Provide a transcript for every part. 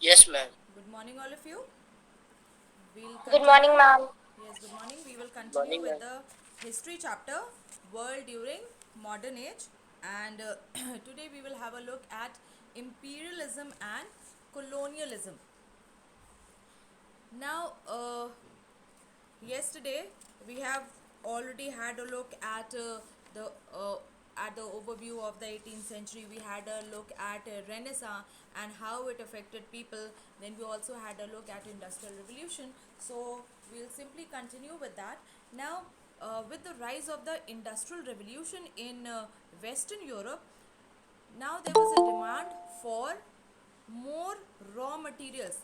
Yes, ma'am. Good morning, all of you. We'll Good morning, continue. ma'am. Yes, good morning. We will Good continue morning, with ma'am. the history chapter, World During Modern Age. And today we will have a look at imperialism and colonialism. Now, yesterday we have already had a look the at the overview of the 18th century. We had a look at Renaissance and how it affected people. Then we also had a look at Industrial Revolution. So we'll simply continue with that. Now, with the rise of the Industrial Revolution in Western Europe, now there was a demand for more raw materials.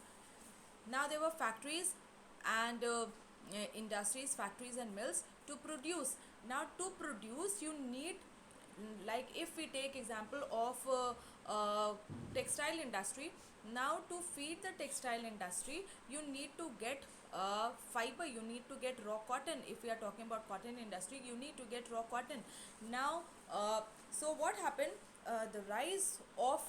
Now there were factories and industries, factories and mills to produce. Now to produce you need, like if we take example of textile industry. Now to feed the textile industry you need to get fiber, you need to get raw cotton. If we are talking about cotton industry, you need to get raw cotton. Now so what happened, the rise of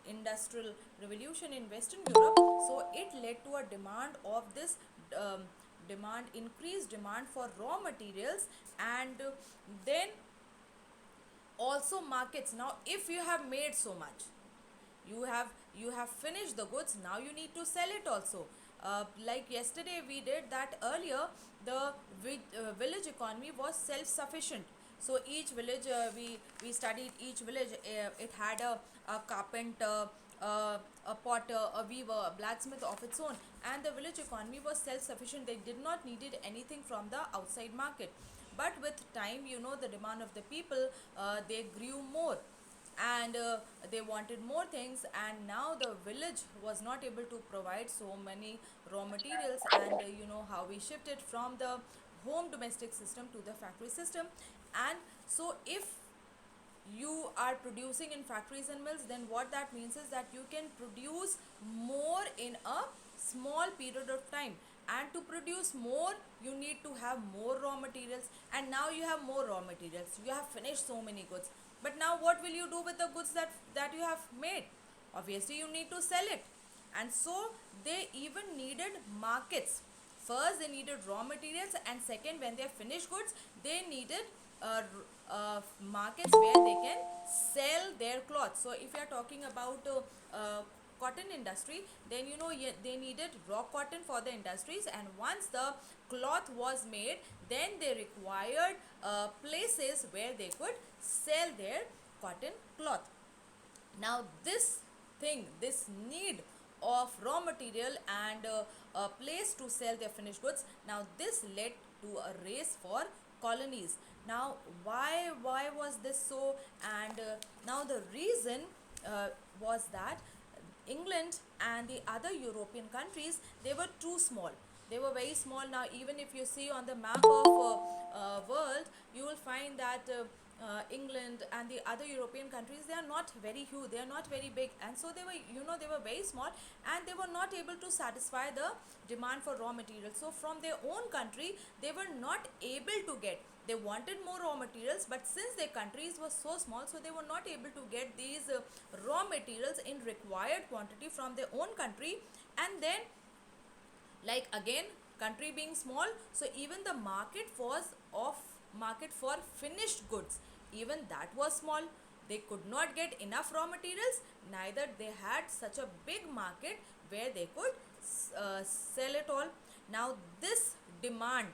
industrial revolution in Western Europe, so it led to a demand of this um, demand, increased demand for raw materials. And then also markets. Now if you have made so much, you have finished the goods, now you need to sell it also. Like yesterday we did that earlier, the village economy was self sufficient. So each village, we studied each village, it had a carpenter, a potter, a weaver, a blacksmith of its own, and the village economy was self sufficient. They did not needed anything from the outside market. But with time, the demand of the people, they grew more, and they wanted more things, and now the village was not able to provide so many raw materials. And you know how we shifted from the home domestic system to the factory system. And so if you are producing in factories and mills, then what that means is that you can produce more in a small period of time. And to produce more, you need to have more raw materials. And now you have more raw materials, you have finished so many goods. But now what will you do with the goods that you have made? Obviously you need to sell it. And so they even needed markets. First they needed raw materials, and second, when they finished goods, they needed markets where they can sell their cloth. So if you are talking about cotton industry, then they needed raw cotton for the industries. And once the cloth was made, then they required places where they could sell their cotton cloth. Now this need of raw material and a place to sell their finished goods, now this led to a race for colonies. Now why was this so? And now the reason was that England and the other European countries, they were too small. They were very small. Now even if you see on the map of world, you will find that England and the other European countries, they are not very huge, they are not very big. And so they were, they were very small, and they were not able to satisfy the demand for raw materials. So from their own country they were not able to get, they wanted more raw materials, but since their countries were so small, so they were not able to get these raw materials in required quantity from their own country. And then, like again, country being small, so even the market for finished goods, even that was small. They could not get enough raw materials, neither they had such a big market where they could sell it all. Now this demand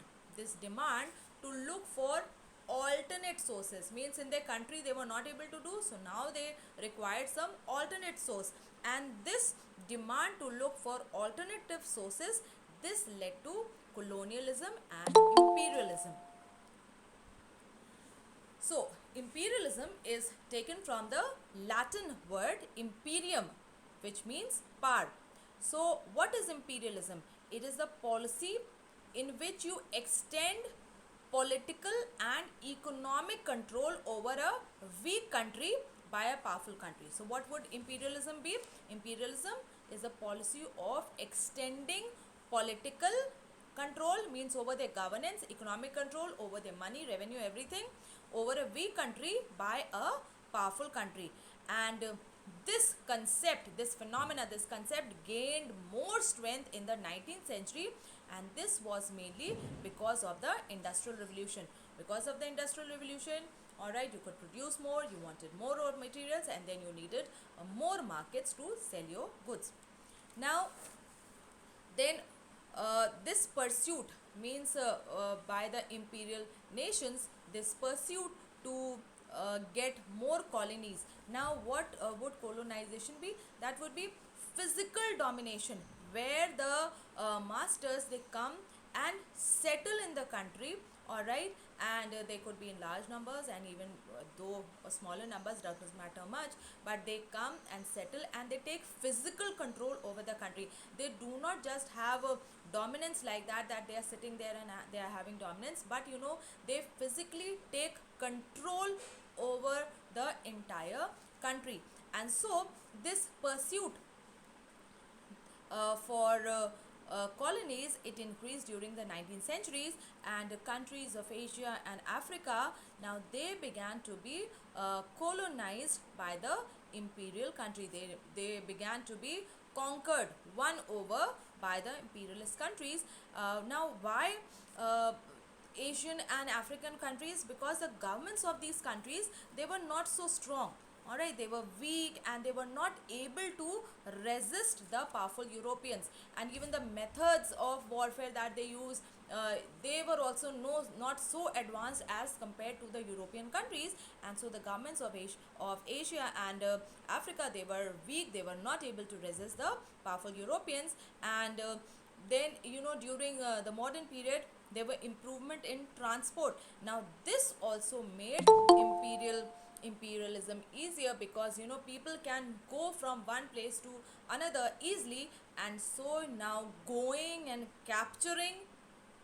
to look for alternate sources, means in their country they were not able to do, so now they required some alternate source. And this demand to look for alternative sources, this led to colonialism and imperialism. So imperialism is taken from the Latin word imperium, which means power. So what is imperialism? It is the policy in which you extend political and economic control over a weak country by a powerful country. So what would imperialism be? Imperialism is a policy of extending political control, means over their governance, economic control over their money, revenue, everything, over a weak country by a powerful country. And this concept, this phenomena, this concept gained more strength in the 19th century, and this was mainly because of the industrial revolution. Because of the industrial revolution, all right, you could produce more, you wanted more raw materials, and then you needed more markets to sell your goods. Now, then this pursuit means by the imperial nations, this pursuit to get more colonies. Now what would colonization be? That would be physical domination, where the masters, they come and settle in the country, all right, and they could be in large numbers, and even though smaller numbers doesn't matter much, but they come and settle and they take physical control over the country. They do not just have a dominance like that, that they are sitting there and they are having dominance, but they physically take control over the entire country. And so this pursuit for colonies, it increased during the 19th centuries, and the countries of Asia and Africa, now they began to be colonized by the imperial country. They began to be conquered, won over by the imperialist countries. Now why Asian and African countries? Because the governments of these countries, they were not so strong, all right, they were weak, and they were not able to resist the powerful Europeans. And even the methods of warfare that they use, they were also not so advanced as compared to the European countries. And so the governments of Asia and Africa, they were weak, they were not able to resist the powerful Europeans. And then during the modern period, there were improvement in transport. Now this also made imperialism easier, because people can go from one place to another easily. And so now going and capturing,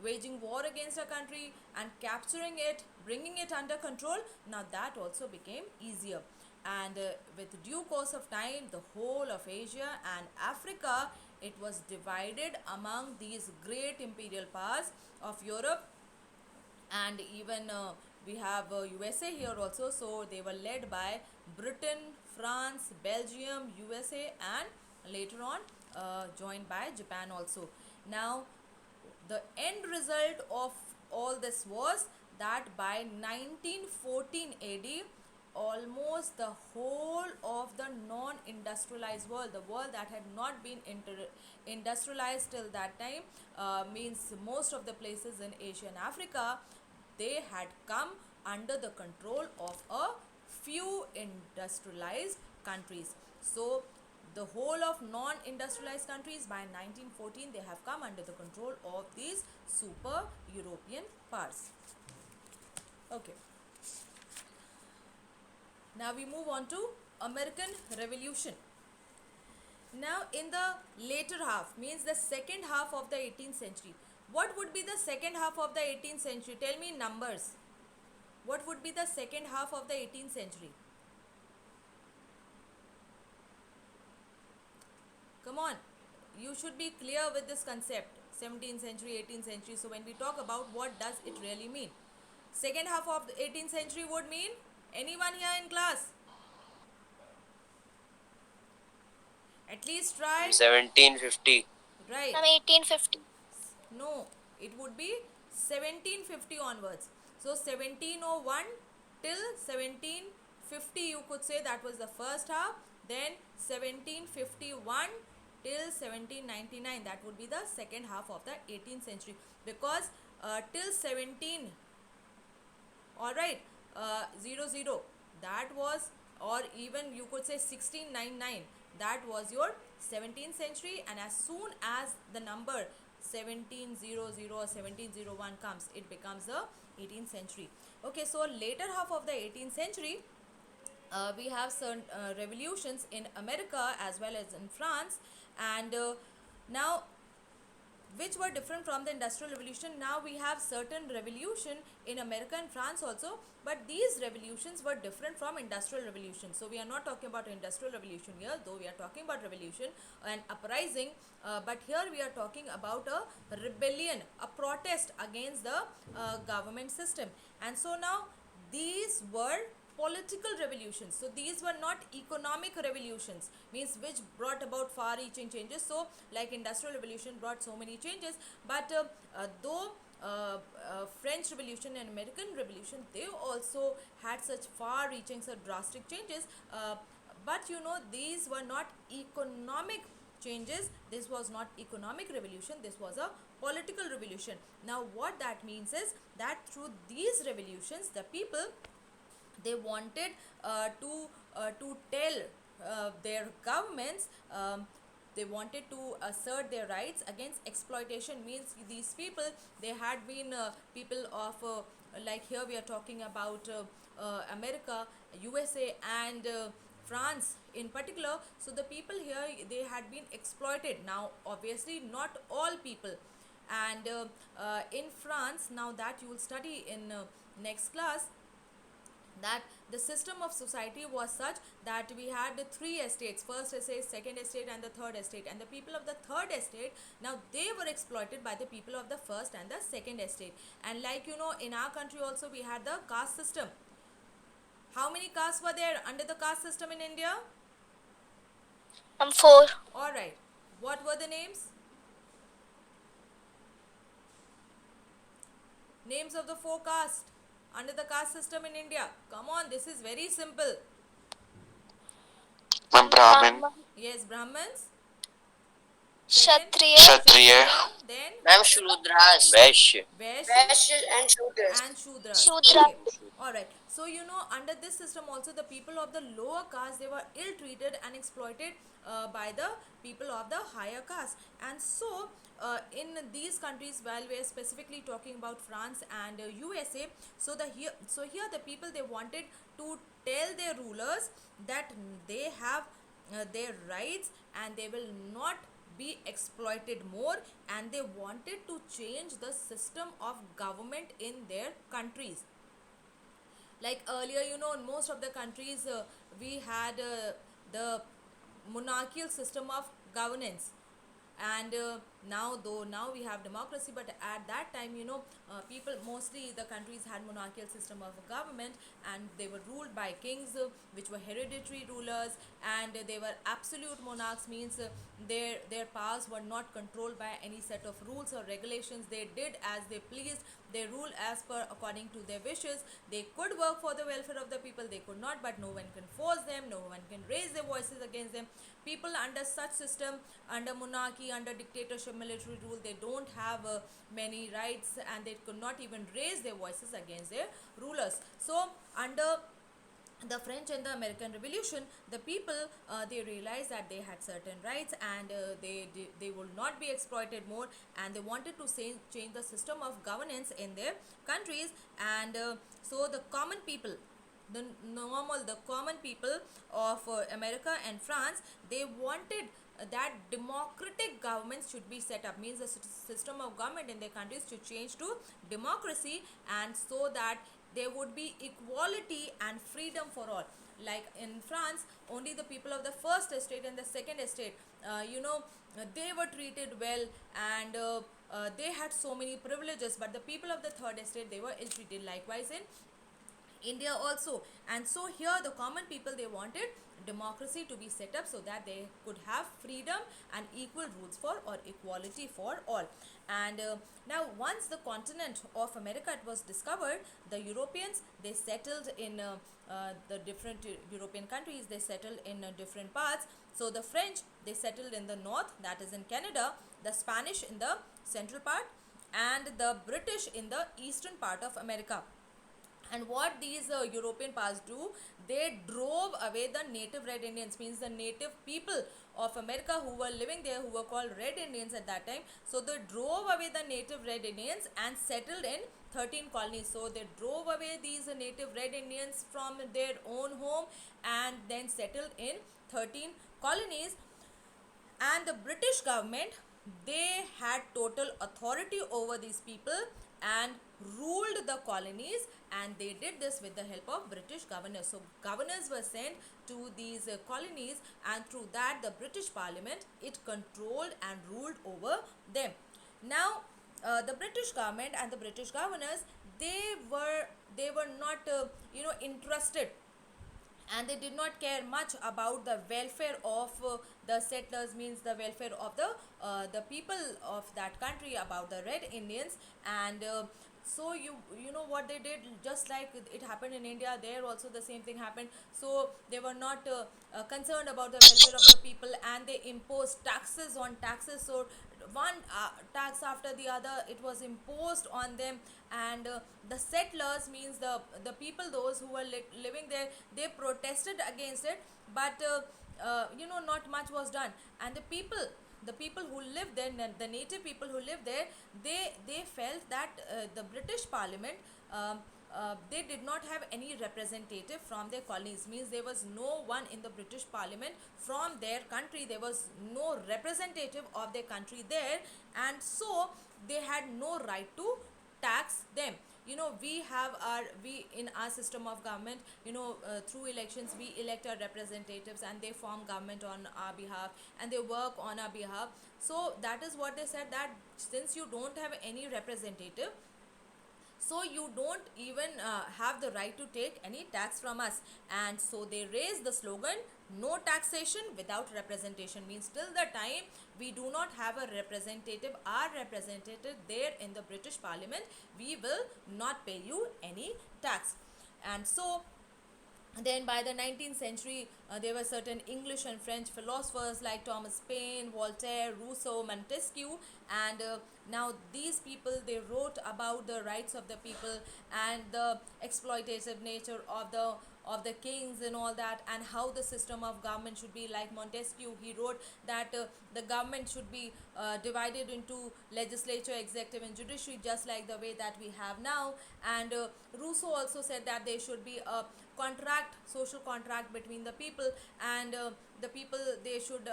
waging war against a country and capturing it, bringing it under control, now that also became easier. And with due course of time, the whole of Asia and Africa, it was divided among these great imperial powers of Europe. And even we have USA here also. So they were led by Britain, France, Belgium, USA, and later on joined by Japan also. Now the end result of all this was that by 1914 AD, almost the whole of the non-industrialized world, the world that had not been industrialized till that time, means most of the places in Asia and Africa, they had come under the control of a few industrialized countries. So the whole of non-industrialized countries by 1914, they have come under the control of these super European powers. Okay, now we move on to American Revolution. Now in the later half, means the second half of the 18th century, what would be the second half of the 18th century? Tell me numbers. What would be the second half of the 18th century? Come on, you should be clear with this concept. 17th century, 18th century. So when we talk about, what does it really mean? Second half of the 18th century would mean, anyone here in class? At least try. 1750. Right. From 1850. No, it would be 1750 onwards. So 1701 till 1750, you could say that was the first half. Then 1751 till 1799, that would be the second half of the 18th century. Because till 17, all right, 00, that was, or even you could say 1699, that was your 17th century. And as soon as the number 1700 or 1701 comes, it becomes the 18th century. Okay, so later half of the 18th century, we have certain revolutions in America as well as in France. And now, which were different from the industrial revolution. Now we have certain revolution in America and France also, but these revolutions were different from industrial revolution. So we are not talking about industrial revolution here, though we are talking about revolution and uprising, but here we are talking about a rebellion, a protest against the government system. And so now these were political revolutions. So these were not economic revolutions, means which brought about far reaching changes. So like industrial revolution brought so many changes, but though French Revolution and American Revolution, they also had such far reaching, such drastic changes, but these were not economic changes. This was not economic revolution, this was a political revolution. Now what that means is that through these revolutions, the people, they wanted to tell their governments, they wanted to assert their rights against exploitation. Means these people, they had been people of like here we are talking about America, USA, and France in particular. So the people here, they had been exploited. Now obviously not all people, and in France, now that you will study in next class, that the system of society was such that we had the three estates: first estate, second estate, and the third estate. And the people of the third estate, now they were exploited by the people of the first and the second estate. And like in our country also, we had the caste system. How many castes were there under the caste system in India? Four. All right, what were the names? Names of the four castes under the caste system in India. Come on, this is very simple. Brahmin. Yes, Brahmins. Kshatriya. Kshatriya. Then Ma'am, Shudras. Vaishya. Vaishya And Shudras. and Shudras. Shudra. Okay. Alright. So under this system also, the people of the lower caste, they were ill treated and exploited by the people of the higher caste. And so in these countries, while we are specifically talking about France and USA, so here the people, they wanted to tell their rulers that they have their rights and they will not be exploited more, and they wanted to change the system of government in their countries. Like earlier, in most of the countries, we had the monarchical system of governance. And now we have democracy, but at that time, people, mostly the countries had monarchical system of government, and they were ruled by kings, which were hereditary rulers, and they were absolute monarchs. Means their powers were not controlled by any set of rules or regulations. They did as they pleased, they rule as per according to their wishes. They could work for the welfare of the people, they could not, but no one can force them, no one can raise their voices against them. People under such system, under monarchy, under dictatorship, military rule, they don't have many rights, and they could not even raise their voices against their rulers. So under the French and the American Revolution, the people, they realized that they had certain rights, and they will not be exploited more, and they wanted to change the system of governance in their countries. And so the common people, the common people of America and France, they wanted that democratic governments should be set up. Means the system of government in their countries to change to democracy, and so that there would be equality and freedom for all. Like in France, only the people of the first estate and the second estate, they were treated well, and they had so many privileges, but the people of the third estate, they were ill treated. Likewise in India also. And so here the common people, they wanted democracy to be set up so that they could have freedom and equal rules for, or equality for all. And now once the continent of America, it was discovered, the Europeans, they settled in the different European countries, they settled in different parts. So the French, they settled in the north, that is in Canada, the Spanish in the central part, and the British in the eastern part of America. And what these European powers do, they drove away the native red Indians. Means the native people of America who were living there, who were called red Indians at that time. So they drove away the native red Indians and settled in 13 colonies. So they drove away these native red Indians from their own home, and then settled in 13 colonies. And the British government, they had total authority over these people and ruled the colonies, and they did this with the help of British governors. So governors were sent to these colonies, and through that the British Parliament, it controlled and ruled over them. Now the British government and the British governors, they were not interested and they did not care much about the welfare of the settlers, means the welfare of the people of that country, about the red Indians. And so you know what they did, just like it happened in India, there also the same thing happened. So they were not concerned about the welfare of the people, and they imposed taxes on taxes. So one tax after the other it was imposed on them. And the settlers, means the people, those who were living there, they protested against it. But not much was done. And the people who lived there, the native people who lived there, they felt that the British Parliament, they did not have any representative from their colonies, means there was no one in the British Parliament from their country, there was no representative of their country there. And so they had no right to tax them. We in our system of government, through elections we elect our representatives, and they form government on our behalf, and they work on our behalf. So that is what they said, that since you don't have any representative, so you don't even have the right to take any tax from us. And so they raised the slogan, no taxation without representation, means till the time we do not have a representative, our representative there in the British Parliament, we will not pay you any tax. And so then by the 19th century, there were certain English and French philosophers like Thomas Paine, Voltaire, Rousseau, Montesquieu. And now these people, they wrote about the rights of the people, and the exploitative nature of the kings and all that, and how the system of government should be. Like Montesquieu, he wrote that the government should be divided into legislature, executive and judiciary, just like the way that we have now. And Rousseau also said that there should be a social contract between the people, and the people, they should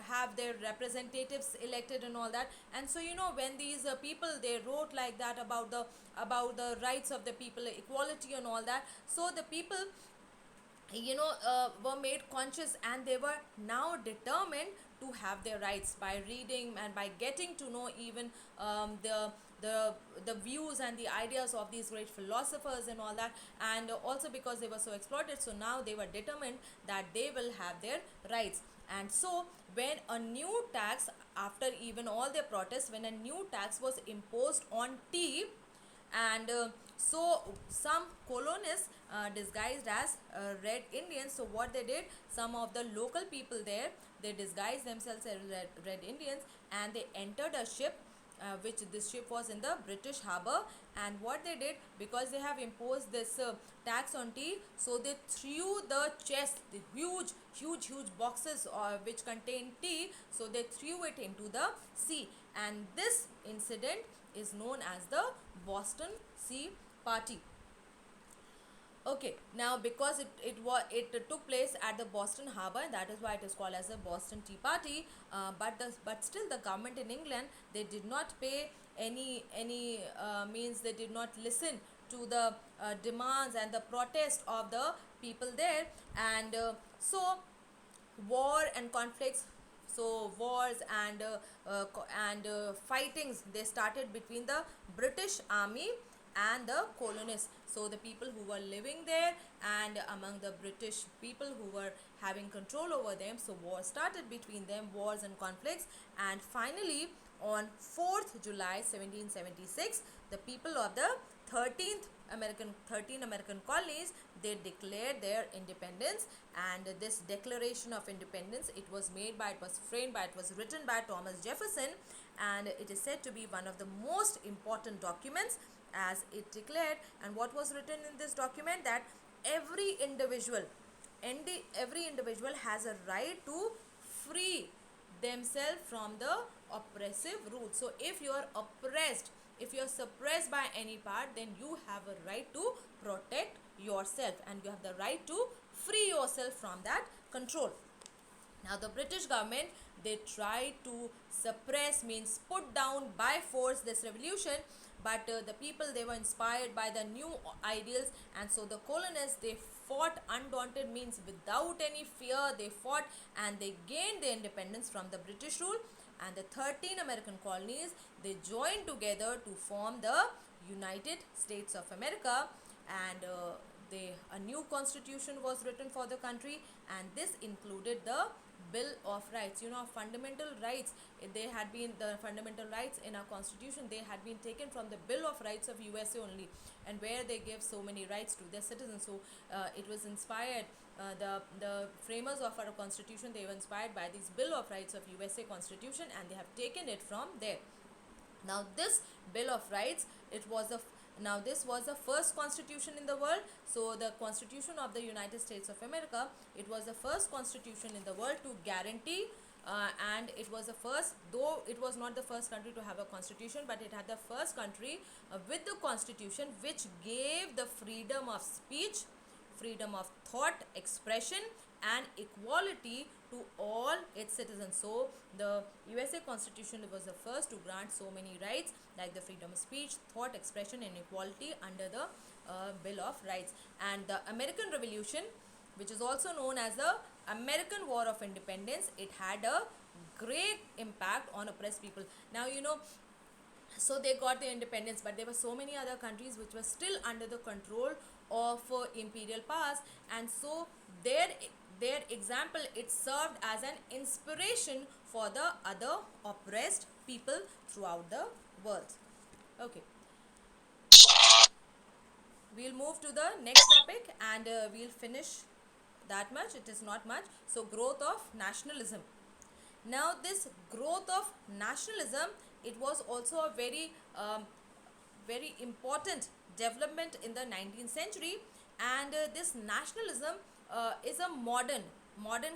have their representatives elected and all that. And so when these people, they wrote like that about the rights of the people, equality and all that, so the people were made conscious, and they were now determined to have their rights by reading and by getting to know even the views and the ideas of these great philosophers and all that. And also because they were so exploited, so now they were determined that they will have their rights. And so when a new tax, after even all their protests, when a new tax was imposed on tea, and so some colonists disguised as red Indians, so what they did, some of the local people there, they disguised themselves as red Indians, and they entered a ship, which this ship was in the British harbor. And what they did, because they have imposed this tax on tea, so they threw the chest, the huge boxes which contain tea, so they threw it into the sea. And this incident is known as the Boston Tea Party. Okay, now because it took place at the Boston Harbor, and that is why it is called as the Boston Tea Party. But still the government in England, they did not pay any means, they did not listen to the demands and the protest of the people there. And so war and conflicts, so wars and fightings, they started between the British army and the colonists, so the people who were living there, and among the British people who were having control over them. So war started between them, wars and conflicts. And finally on 4th July 1776, the people of the 13 American colonies, they declared their independence. And this Declaration of Independence, it was written by Thomas Jefferson, and it is said to be one of the most important documents, as it declared. And what was written in this document, that every individual has a right to free themselves from the oppressive rule. So if you are oppressed, if you are suppressed by any part, then you have a right to protect yourself, and you have the right to free yourself from that control. Now the British government, they tried to suppress, means put down by force, this revolution. But the people, they were inspired by the new ideals, and so the colonists, they fought undaunted, means without any fear they fought, and they gained their independence from the British rule. And the 13 American colonies, they joined together to form the United States of America. And a new constitution was written for the country, and this included the Bill of Rights. Fundamental rights, they had been the fundamental rights in our constitution, they had been taken from the Bill of Rights of USA only, and where they give so many rights to their citizens. So it was inspired, the framers of our constitution, they were inspired by this Bill of Rights of USA constitution, and they have taken it from there. Now this Bill of Rights, it was a now this was the first constitution in the world. So the Constitution of the United States of America, it was the first constitution in the world to guarantee, and it was the first, though it was not the first country to have a constitution, but it had the first country with the constitution which gave the freedom of speech, freedom of thought expression, and equality to all its citizens. So the USA Constitution was the first to grant so many rights like the freedom of speech, thought expression, and equality under the Bill of Rights. And the American Revolution, which is also known as the American War of Independence, it had a great impact on oppressed people. Now so they got their independence, but there were so many other countries which were still under the control of imperial powers, and so their example, it served as an inspiration for the other oppressed people throughout the world. Okay, we'll move to the next topic, and we'll finish that much. It is not much. So growth of nationalism. Now this growth of nationalism, it was also a very important development in the 19th century, and this nationalism is a modern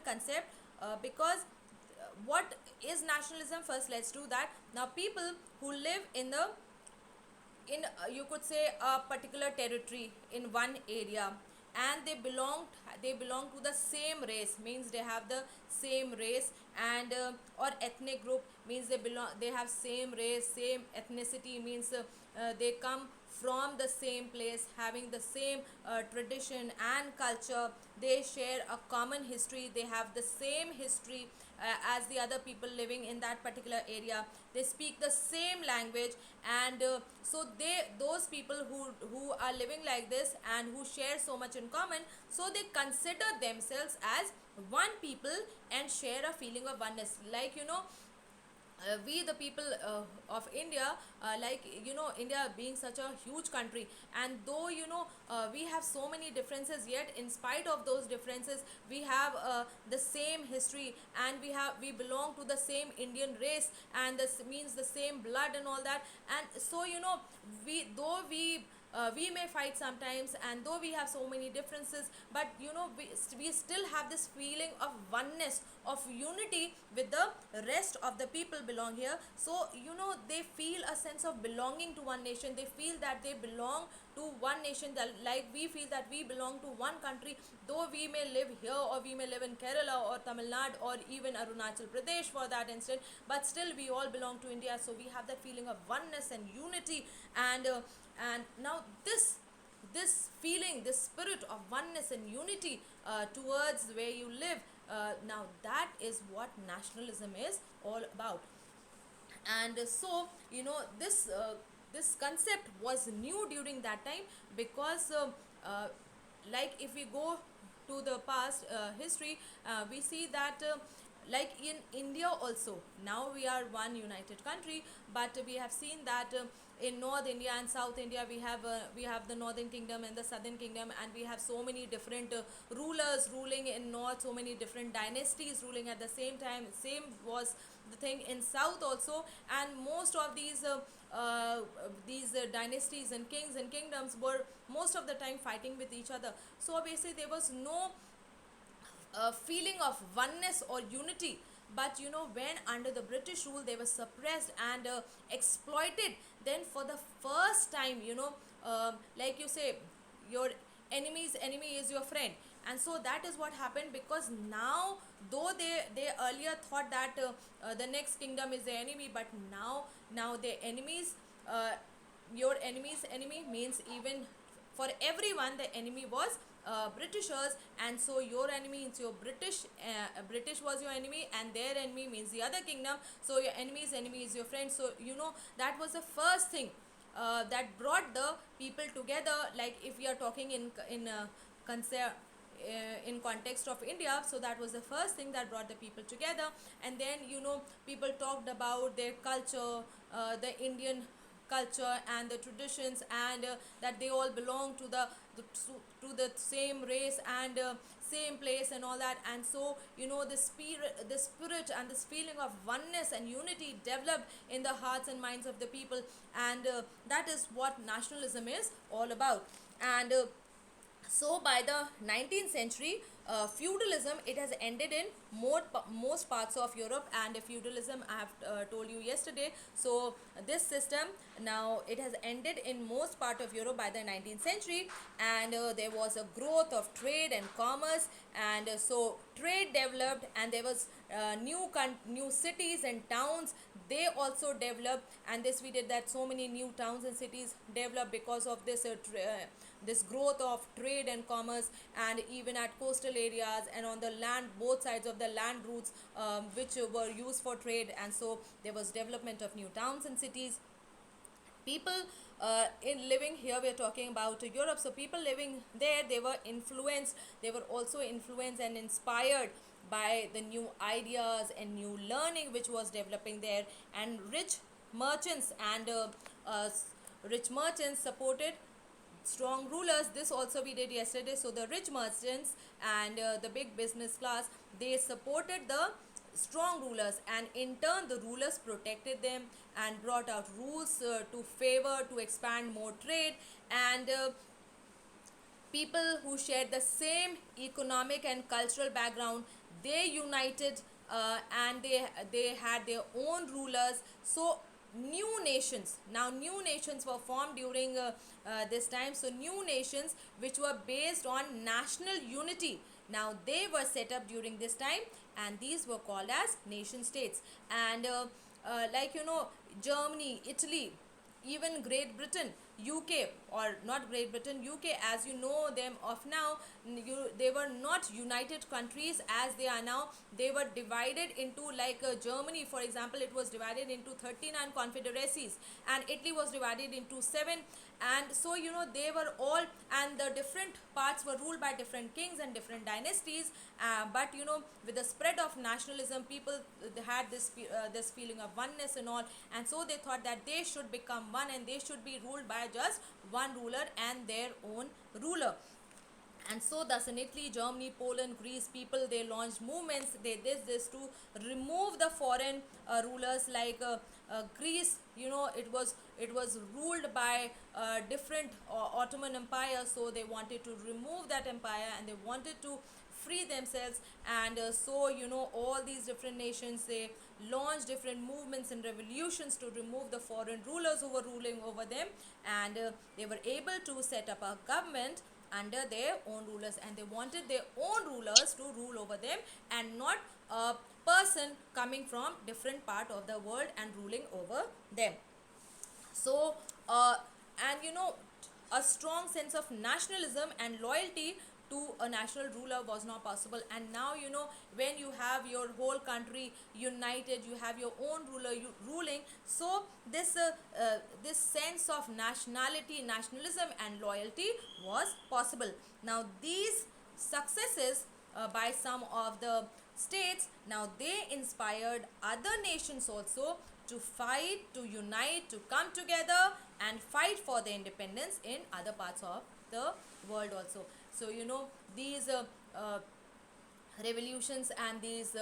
concept, because what is nationalism? First, let's do that. Now people who live in the in you could say a particular territory in one area, and they belong to the same race, means they have the same race, and or ethnic group, means they have same race, same ethnicity, means they come from the same place, having the same tradition and culture. They share a common history, they have the same history as the other people living in that particular area. They speak the same language, and so those people who are living like this and who share so much in common, so they consider themselves as one people and share a feeling of oneness. Like we the people of India, like India being such a huge country, and though we have so many differences, yet in spite of those differences, we have the same history, and we belong to the same Indian race, and this means the same blood and all that. And so we may fight sometimes, and though we have so many differences, but we still have this feeling of oneness, of unity with the rest of the people belong here. So they feel a sense of belonging to one nation, they feel that they belong to one nation, that like we feel that we belong to one country, though we may live here, or we may live in Kerala or Tamil Nadu or even Arunachal Pradesh for that instant, but still we all belong to India. So we have that feeling of oneness and unity, and now this feeling, this spirit of oneness and unity towards where you live, now that is what nationalism is all about. And so this concept was new during that time, because like if we go to the past history, we see that like in India also, now we are one united country, but we have seen that in North India and South India, we have the Northern Kingdom and the Southern Kingdom, and we have so many different rulers ruling in North, so many different dynasties ruling at the same time. Same was the thing in South also, and most of these dynasties and kings and kingdoms were most of the time fighting with each other. So obviously there was no feeling of oneness or unity. But when under the British rule, they were suppressed and exploited. Then for the first time, like you say, your enemy's enemy is your friend. And so that is what happened, because now, though they earlier thought that the next kingdom is their enemy, but now their enemies, your enemy's enemy means, even for everyone, the enemy was Britishers. And so your enemy means your British was your enemy, and their enemy means the other kingdom. So your enemy's enemy is your friend. So that was the first thing that brought the people together. Like if we are talking conce- in context of India, so that was the first thing that brought the people together. And then people talked about their culture, the Indian culture and the traditions, and that they all belong to the same race and same place and all that. And so the spirit and this feeling of oneness and unity developed in the hearts and minds of the people. And that is what nationalism is all about. And so by the 19th century, feudalism, it has ended in most parts of Europe. And feudalism, I have told you yesterday. So this system now, it has ended in most part of Europe by the 19th century. And there was a growth of trade and commerce. And so trade developed, and there was new cities and towns, they also developed. And this we did that so many new towns and cities developed because of this growth of trade and commerce. And even at coastal areas and on the land, both sides of the land routes, which were used for trade. And so there was development of new towns and cities. People in living here, we're talking about Europe, so people living there, they were also influenced and inspired by the new ideas and new learning which was developing there. And merchants and uh, rich merchants supported strong rulers. This also we did yesterday. So the rich merchants and the big business class, they supported the strong rulers, and in turn the rulers protected them and brought out rules to expand more trade. And people who shared the same economic and cultural background, they united, and they had their own rulers. So new nations were formed during this time. So new nations which were based on national unity, now they were set up during this time, and these were called as nation states. And like Germany, Italy, even Great Britain, UK, or not Great Britain, UK as you know them of now, they were not united countries as they are now. They were divided into, like Germany for example, it was divided into 39 confederacies, and Italy was divided into 7. And so they were all, and the different parts were ruled by different kings and different dynasties. But with the spread of nationalism, people had this feeling of oneness and all. And so they thought that they should become one, and they should be ruled by just one ruler and their own ruler. And so thus in Italy, Germany, Poland, Greece, people, they launched movements. They did this to remove the foreign rulers. Like Greece, it was ruled by different Ottoman Empire. So they wanted to remove that empire, and they wanted to free themselves. And so all these different nations, they launched different movements and revolutions to remove the foreign rulers who were ruling over them. And they were able to set up a government under their own rulers, and they wanted their own rulers to rule over them, and not a person coming from different part of the world and ruling over them. So and a strong sense of nationalism and loyalty to a national ruler was not possible. And now when you have your whole country united, you have your own ruler ruling. So this sense of nationalism and loyalty was possible. Now these successes by some of the states, now they inspired other nations also to fight, to unite, to come together and fight for their independence in other parts of the world also. So these revolutions and these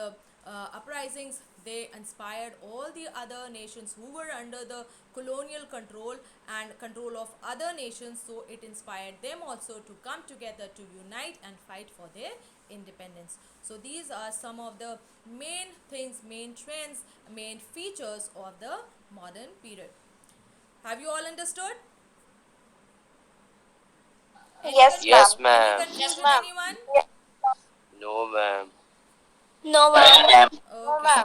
uprisings, they inspired all the other nations who were under the colonial control and control of other nations. So it inspired them also to come together, to unite and fight for their independence. So these are some of the main things, main trends, main features of the modern period. Have you all understood? Any Yes, ma'am. Yes, confusion? Any ma'am. confusion? Anyone? No, ma'am. No, ma'am. Okay.